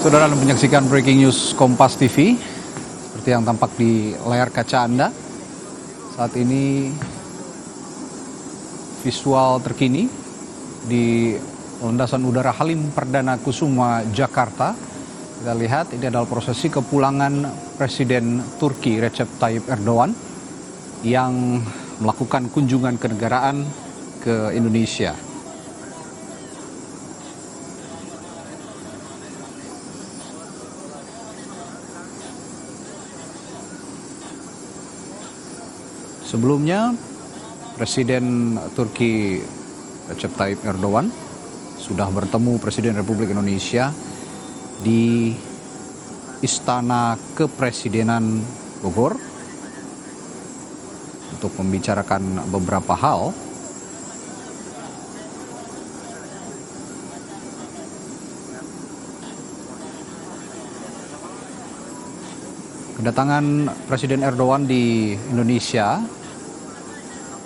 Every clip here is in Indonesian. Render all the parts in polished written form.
Saudara menyaksikan breaking news Kompas TV seperti yang tampak di layar kaca Anda. Saat ini visual terkini di landasan udara Halim Perdana Kusuma, Jakarta. Kita lihat ini adalah prosesi kepulangan Presiden Turki Recep Tayyip Erdogan yang melakukan kunjungan kenegaraan ke Indonesia. Sebelumnya, Presiden Turki Recep Tayyip Erdogan sudah bertemu Presiden Republik Indonesia di Istana Kepresidenan Bogor untuk membicarakan beberapa hal. Kedatangan Presiden Erdogan di Indonesia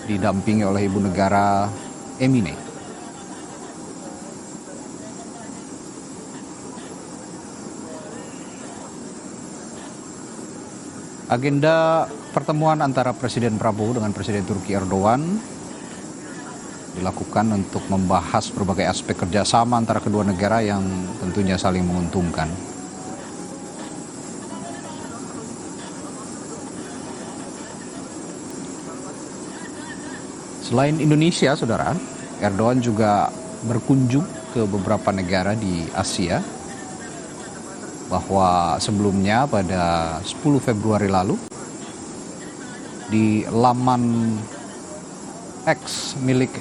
didampingi oleh Ibu Negara Emine. Agenda pertemuan antara Presiden Prabowo dengan Presiden Turki Erdogan dilakukan untuk membahas berbagai aspek kerjasama antara kedua negara yang tentunya saling menguntungkan. Selain Indonesia, saudara, Erdogan juga berkunjung ke beberapa negara di Asia. Bahwa sebelumnya pada 10 Februari lalu, di laman X milik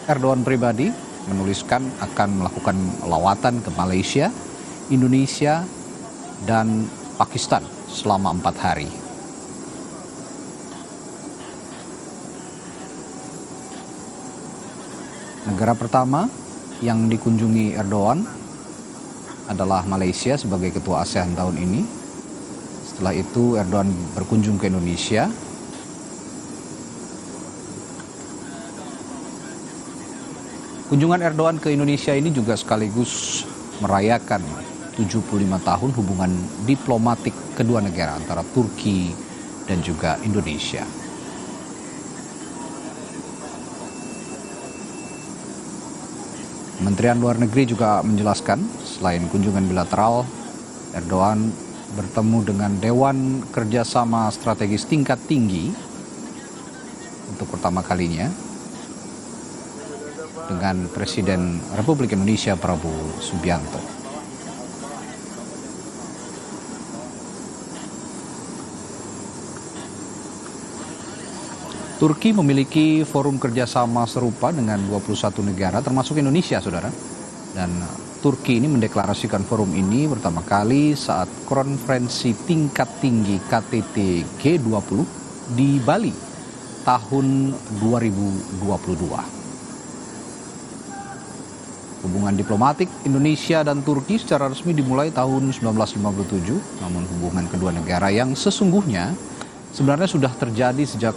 Erdogan pribadi menuliskan akan melakukan lawatan ke Malaysia, Indonesia, dan Pakistan selama 4 hari. Negara pertama yang dikunjungi Erdogan adalah Malaysia sebagai ketua ASEAN tahun ini. Setelah itu Erdogan berkunjung ke Indonesia. Kunjungan Erdogan ke Indonesia ini juga sekaligus merayakan 75 tahun hubungan diplomatik kedua negara antara Turki dan juga Indonesia. Kementerian Luar Negeri juga menjelaskan, selain kunjungan bilateral, Erdogan bertemu dengan Dewan Kerjasama Strategis Tingkat Tinggi untuk pertama kalinya dengan Presiden Republik Indonesia Prabowo Subianto. Turki memiliki forum kerjasama serupa dengan 21 negara termasuk Indonesia, saudara. Dan Turki ini mendeklarasikan forum ini pertama kali saat konferensi tingkat tinggi KTT G20 di Bali tahun 2022. Hubungan diplomatik Indonesia dan Turki secara resmi dimulai tahun 1957, namun hubungan kedua negara yang sesungguhnya sebenarnya sudah terjadi sejak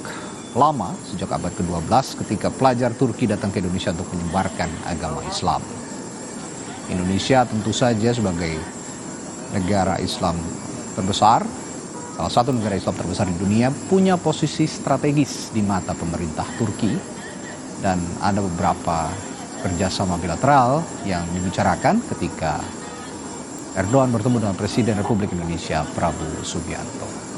lama, sejak abad ke-12 ketika pelajar Turki datang ke Indonesia untuk menyebarkan agama Islam. Indonesia tentu saja sebagai negara Islam terbesar, salah satu negara Islam terbesar di dunia, punya posisi strategis di mata pemerintah Turki dan ada beberapa kerjasama bilateral yang dibicarakan ketika Erdogan bertemu dengan Presiden Republik Indonesia Prabowo Subianto.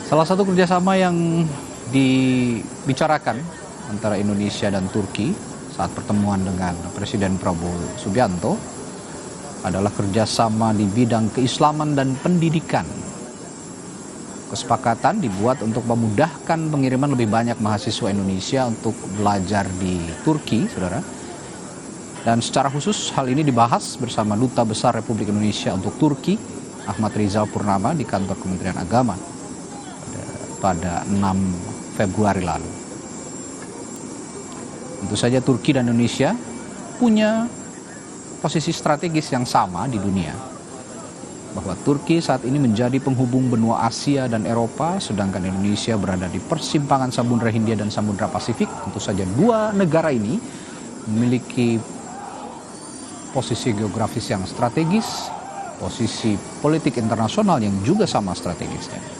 Salah satu kerjasama yang dibicarakan antara Indonesia dan Turki saat pertemuan dengan Presiden Prabowo Subianto adalah kerjasama di bidang keislaman dan pendidikan. Kesepakatan dibuat untuk memudahkan pengiriman lebih banyak mahasiswa Indonesia untuk belajar di Turki, saudara. Dan secara khusus hal ini dibahas bersama Duta Besar Republik Indonesia untuk Turki, Ahmad Rizal Purnama, di kantor Kementerian Agama pada 6 Februari lalu. Tentu saja Turki dan Indonesia punya posisi strategis yang sama di dunia. bahwa Turki saat ini menjadi penghubung benua Asia dan Eropa, sedangkan Indonesia berada di persimpangan Samudra Hindia dan Samudra Pasifik. Tentu saja dua negara ini memiliki posisi geografis yang strategis, posisi politik internasional yang juga sama strategisnya.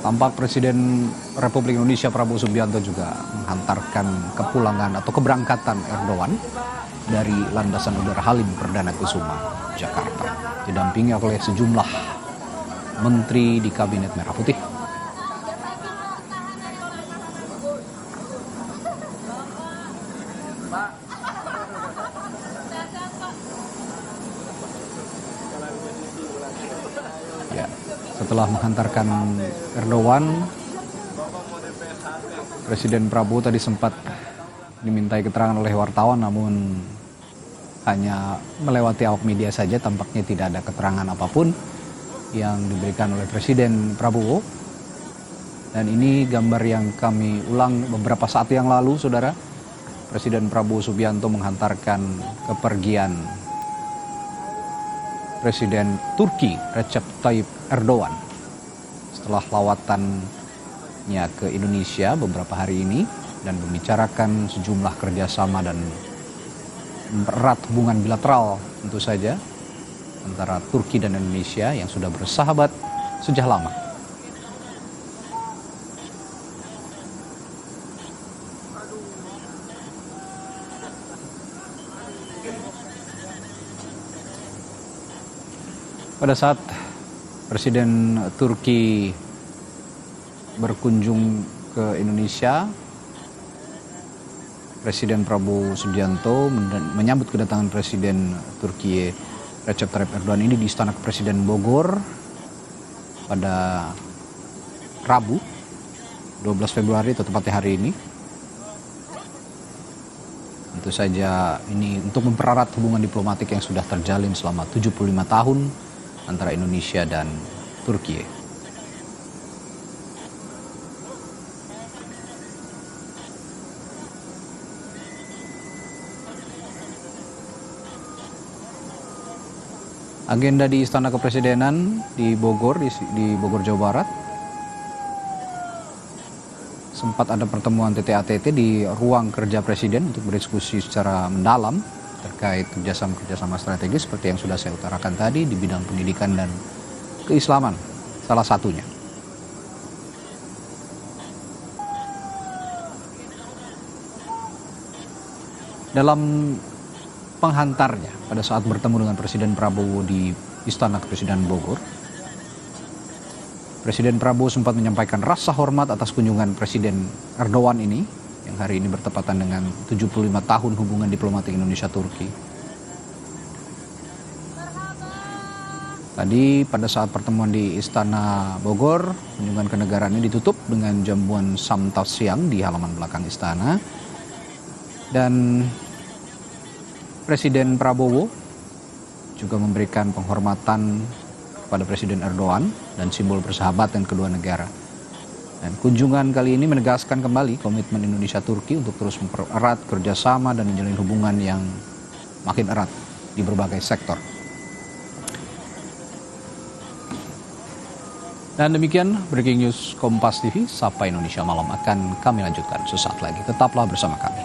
Tampak Presiden Republik Indonesia Prabowo Subianto juga menghantarkan kepulangan atau keberangkatan Erdogan dari landasan udara Halim Perdana Kusuma, Jakarta, didampingi oleh sejumlah menteri di Kabinet Merah Putih. Ya, setelah menghantarkan Erdogan, Presiden Prabowo tadi sempat dimintai keterangan oleh wartawan, namun hanya melewati awak media saja. Tampaknya tidak ada keterangan apapun yang diberikan oleh Presiden Prabowo. Dan ini gambar yang kami ulang beberapa saat yang lalu, saudara. Presiden Prabowo Subianto menghantarkan kepergian Presiden Turki Recep Tayyip Erdogan setelah lawatannya ke Indonesia beberapa hari ini dan membicarakan sejumlah kerjasama dan erat hubungan bilateral tentu saja antara Turki dan Indonesia yang sudah bersahabat sejak lama. Pada saat Presiden Turki berkunjung ke Indonesia, Presiden Prabowo Subianto menyambut kedatangan Presiden Turki Recep Tayyip Erdogan ini di Istana Kepresiden Bogor pada Rabu 12 Februari atau tepatnya hari ini. Tentu saja ini untuk mempererat hubungan diplomatik yang sudah terjalin selama 75 tahun antara Indonesia dan Turki. Agenda di Istana Kepresidenan di Bogor, di Bogor, Jawa Barat. Sempat ada pertemuan TT-ATT di ruang kerja Presiden untuk berdiskusi secara mendalam terkait kerjasama strategis seperti yang sudah saya utarakan tadi di bidang pendidikan dan keislaman, salah satunya. Dalam penghantarnya pada saat bertemu dengan Presiden Prabowo di Istana Kepresidenan Bogor, Presiden Prabowo sempat menyampaikan rasa hormat atas kunjungan Presiden Erdogan ini yang hari ini bertepatan dengan 75 tahun hubungan diplomatik Indonesia-Turki. Tadi pada saat pertemuan di Istana Bogor, kunjungan kenegaraan ini ditutup dengan jamuan samtas siang di halaman belakang istana. Dan Presiden Prabowo juga memberikan penghormatan kepada Presiden Erdogan dan simbol persahabatan kedua negara. Dan kunjungan kali ini menegaskan kembali komitmen Indonesia-Turki untuk terus mempererat kerjasama dan menjalin hubungan yang makin erat di berbagai sektor. Dan demikian Breaking News Kompas TV, Sapa Indonesia Malam akan kami lanjutkan sesaat lagi. Tetaplah bersama kami.